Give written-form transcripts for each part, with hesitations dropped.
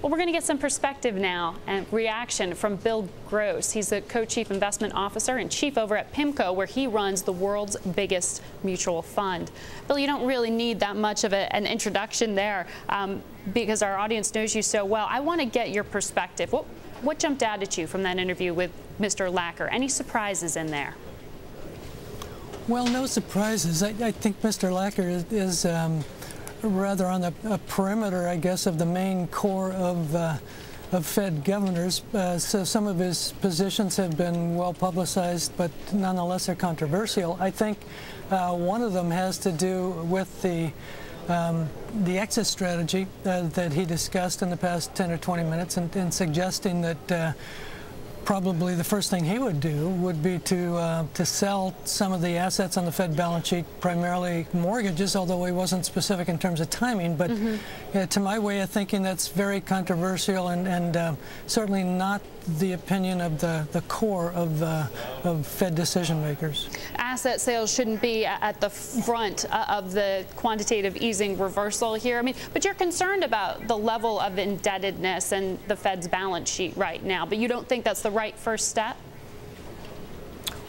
Well, we're going to get some perspective now and reaction from Bill Gross. He's the co-chief investment officer and chief over at PIMCO, where he runs the world's biggest mutual fund. Bill, you don't really need that much of an introduction there because our audience knows you so well. I want to get your perspective. What jumped out at you from that interview with Mr. Lacker? Any surprises in there? Well, no surprises. I think Mr. Lacker is rather on the perimeter, I guess, of the main core of Fed governors. So some of his positions have been well publicized, but nonetheless are controversial. I think one of them has to do with the exit strategy that he discussed in the past 10 or 20 minutes, and suggesting that probably the first thing he would do would be to sell some of the assets on the Fed balance sheet, primarily mortgages, although he wasn't specific in terms of timing. But to my way of thinking, that's very controversial and certainly not the opinion of the core of Fed decision makers. Asset sales shouldn't be at the front of the quantitative easing reversal here. I mean, but you're concerned about the level of indebtedness and the Fed's balance sheet right now, but you don't think that's the right first step?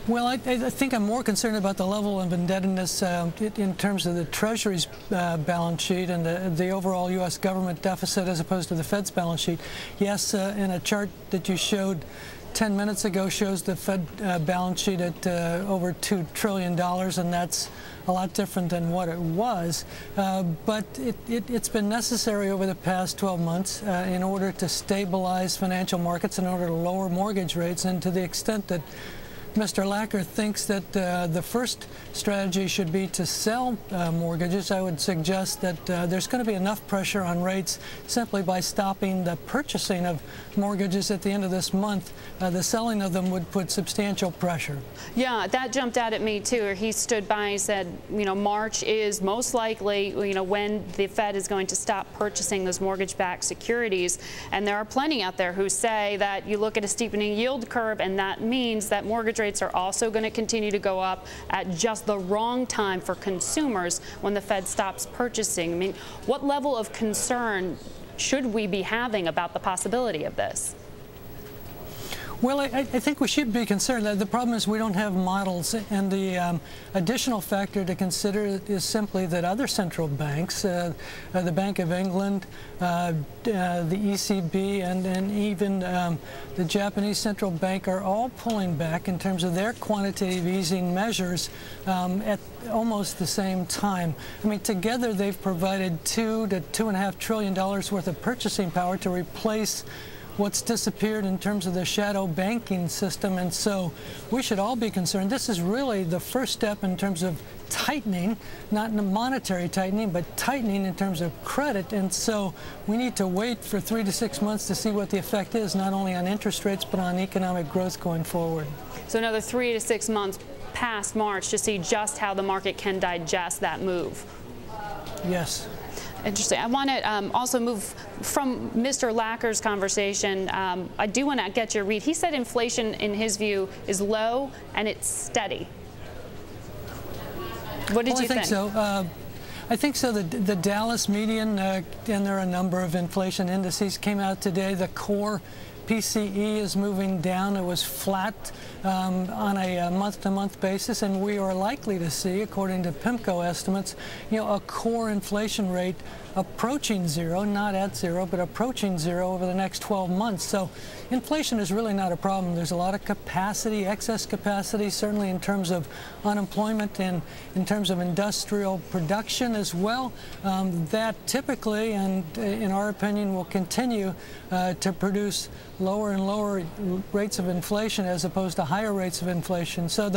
Well, I think I'm more concerned about the level of indebtedness in terms of the Treasury's balance sheet and the overall U.S. government deficit as opposed to the Fed's balance sheet. Yes, in a chart that you showed 10 minutes ago shows the Fed balance sheet at over $2 trillion, and that's a lot different than what it was. But it's been necessary over the past 12 months in order to stabilize financial markets, in order to lower mortgage rates, and to the extent that Mr. Lacker thinks that the first strategy should be to sell mortgages, I would suggest that there's going to be enough pressure on rates simply by stopping the purchasing of mortgages at the end of this month. The selling of them would put substantial pressure. Yeah, that jumped out at me too. He stood by and said, you know, March is most likely, you know, when the Fed is going to stop purchasing those mortgage-backed securities. And there are plenty out there who say that you look at a steepening yield curve, and that means that mortgage rates are also going to continue to go up at just the wrong time for consumers when the Fed stops purchasing. I mean, what level of concern should we be having about the possibility of this? Well, I think we should be concerned. The problem is we don't have models, and the additional factor to consider is simply that other central banks, the Bank of England, the ECB, and even the Japanese central bank are all pulling back in terms of their quantitative easing measures at almost the same time. I mean, together they've provided $2 to $2.5 trillion worth of purchasing power to replace what's disappeared in terms of the shadow banking system, and so we should all be concerned. This is really the first step in terms of tightening, not monetary tightening, but tightening in terms of credit, and so we need to wait for 3 to 6 months to see what the effect is, not only on interest rates, but on economic growth going forward. So another 3 to 6 months past March to see just how the market can digest that move. Yes. Interesting. I want to also move from Mr. Lacker's conversation. I do want to get your read. He said inflation, in his view, is low and it's steady. What did you think? I think so. I think so. The Dallas median, and there are a number of inflation indices, came out today. The core PCE is moving down. It was flat on a month-to-month basis, and we are likely to see, according to PIMCO estimates, you know, a core inflation rate approaching zero, not at zero, but approaching zero over the next 12 months. So inflation is really not a problem. There's a lot of capacity, excess capacity, certainly in terms of unemployment and in terms of industrial production as well. That typically, and in our opinion, will continue to produce lower and lower rates of inflation as opposed to higher rates of inflation. So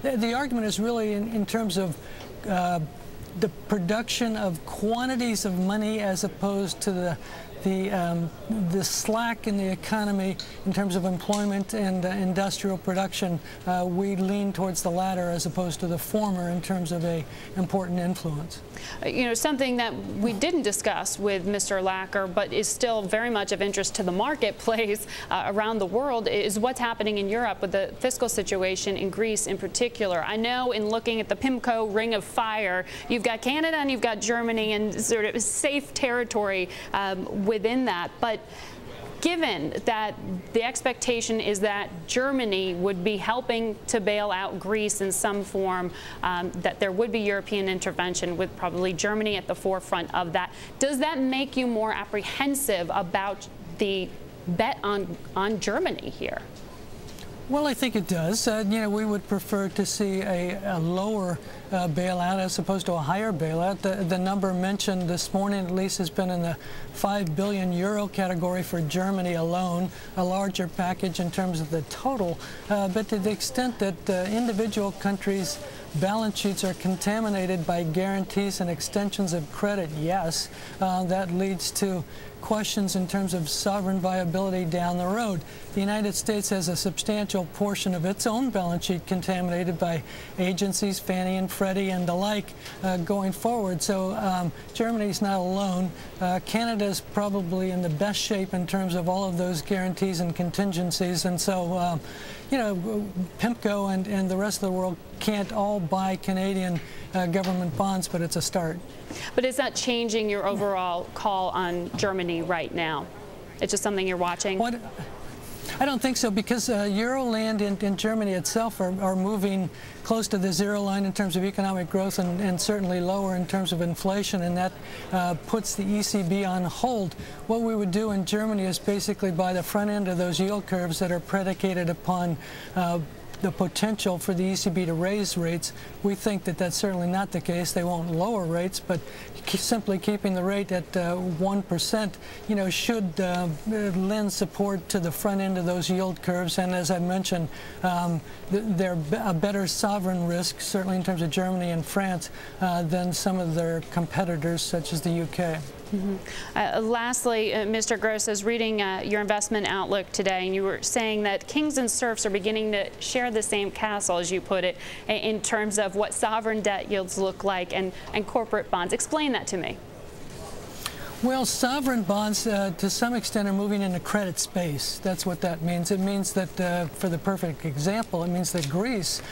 the argument is really in terms of the production of quantities of money as opposed to the slack in the economy in terms of employment and industrial production. We lean towards the latter as opposed to the former in terms of an important influence. You know, something that we didn't discuss with Mr. Lacker, but is still very much of interest to the marketplace around the world, is what's happening in Europe with the fiscal situation in Greece in particular. I know in looking at the PIMCO Ring of Fire, you've got Canada and you've got Germany in sort of safe territory within that. But given that the expectation is that Germany would be helping to bail out Greece in some form, that there would be European intervention with probably Germany at the forefront of that, does that make you more apprehensive about the bet on Germany here? Well, I think it does. We would prefer to see a lower bailout as opposed to a higher bailout. The number mentioned this morning, at least, has been in the €5 billion category for Germany alone, a larger package in terms of the total. But to the extent that individual countries' balance sheets are contaminated by guarantees and extensions of credit, yes, that leads to questions in terms of sovereign viability down the road. The United States has a substantial portion of its own balance sheet contaminated by agencies, Fannie and Freddie and the like, going forward. So Germany's not alone. Canada's probably in the best shape in terms of all of those guarantees and contingencies. And so, PIMCO and the rest of the world can't all buy Canadian government bonds, but it's a start. But is that changing your overall call on Germany right now? It's just something you're watching? I don't think so, because Euroland in Germany itself are moving close to the zero line in terms of economic growth and certainly lower in terms of inflation, and that puts the ECB on hold. What we would do in Germany is basically buy the front end of those yield curves that are predicated upon the potential for the ECB to raise rates. We think that that's certainly not the case. They won't lower rates, but simply keeping the rate at 1%, should lend support to the front end of those yield curves. And as I mentioned, they're a better sovereign risk, certainly in terms of Germany and France, than some of their competitors, such as the UK. Lastly, Mr. Gross, I was reading your investment outlook today, and you were saying that kings and serfs are beginning to share the same castle, as you put it, in terms of what sovereign debt yields look like and corporate bonds. Explain that to me. Well, sovereign bonds, to some extent, are moving into credit space. That's what that means. It means that, for the perfect example, it means that Greece,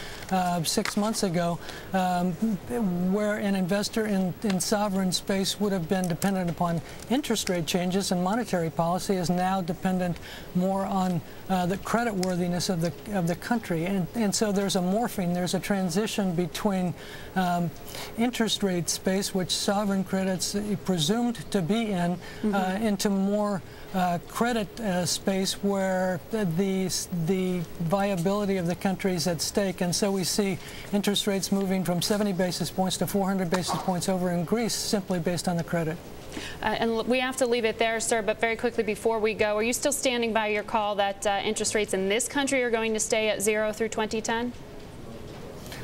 6 months ago, where an investor in sovereign space would have been dependent upon interest rate changes and monetary policy, is now dependent more on the credit worthiness of the country. And so there's a morphing, there's a transition between interest rate space, which sovereign credit's presumed to be in, into more credit space where the viability of the country is at stake. And so we see interest rates moving from 70 basis points to 400 basis points over in Greece, simply based on the credit. And we have to leave it there, sir, but very quickly before we go, are you still standing by your call that interest rates in this country are going to stay at 0 through 2010?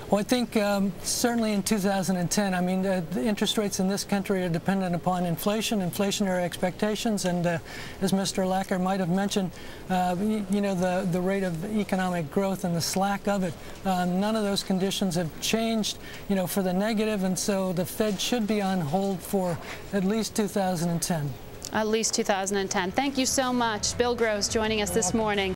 Well, I think certainly in 2010, I mean, the interest rates in this country are dependent upon inflation, inflationary expectations, and as Mr. Lacker might have mentioned, the rate of economic growth and the slack of it. None of those conditions have changed, for the negative, and so the Fed should be on hold for at least 2010. At least 2010. Thank you so much. Bill Gross joining us this morning.